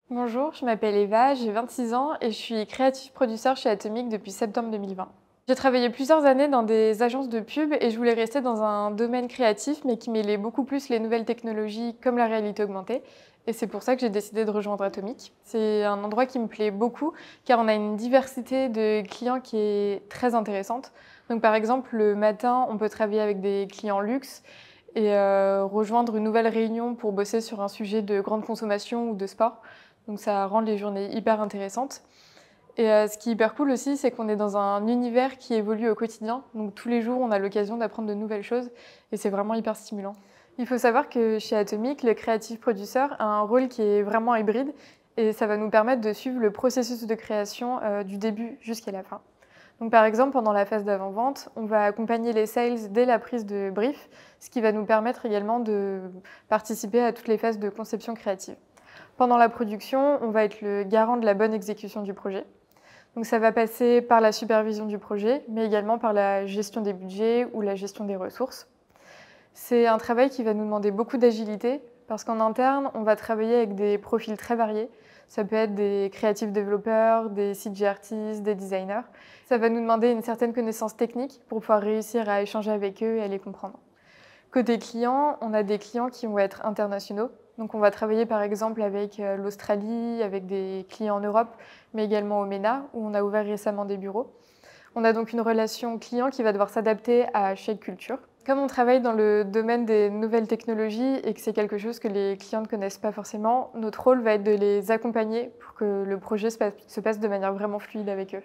Bonjour, je m'appelle Eva, j'ai 26 ans et je suis creative producer chez Atomic depuis septembre 2020. J'ai travaillé plusieurs années dans des agences de pub et je voulais rester dans un domaine créatif mais qui mêlait beaucoup plus les nouvelles technologies comme la réalité augmentée. Et c'est pour ça que j'ai décidé de rejoindre Atomic. C'est un endroit qui me plaît beaucoup car on a une diversité de clients qui est très intéressante. Donc par exemple, le matin, on peut travailler avec des clients luxe et rejoindre une nouvelle réunion pour bosser sur un sujet de grande consommation ou de sport. Donc ça rend les journées hyper intéressantes. Et ce qui est hyper cool aussi, c'est qu'on est dans un univers qui évolue au quotidien. Donc tous les jours, on a l'occasion d'apprendre de nouvelles choses et c'est vraiment hyper stimulant. Il faut savoir que chez Atomic, le creative producer a un rôle qui est vraiment hybride et ça va nous permettre de suivre le processus de création du début jusqu'à la fin. Donc par exemple, pendant la phase d'avant-vente, on va accompagner les sales dès la prise de brief, ce qui va nous permettre également de participer à toutes les phases de conception créative. Pendant la production, on va être le garant de la bonne exécution du projet. Donc ça va passer par la supervision du projet, mais également par la gestion des budgets ou la gestion des ressources. C'est un travail qui va nous demander beaucoup d'agilité, parce qu'en interne, on va travailler avec des profils très variés. Ça peut être des creative développeurs, des CG artistes, des designers. Ça va nous demander une certaine connaissance technique pour pouvoir réussir à échanger avec eux et à les comprendre. Côté client, on a des clients qui vont être internationaux. Donc on va travailler par exemple avec l'Australie, avec des clients en Europe, mais également au MENA, où on a ouvert récemment des bureaux. On a donc une relation client qui va devoir s'adapter à chaque culture. Comme on travaille dans le domaine des nouvelles technologies et que c'est quelque chose que les clients ne connaissent pas forcément, notre rôle va être de les accompagner pour que le projet se passe de manière vraiment fluide avec eux.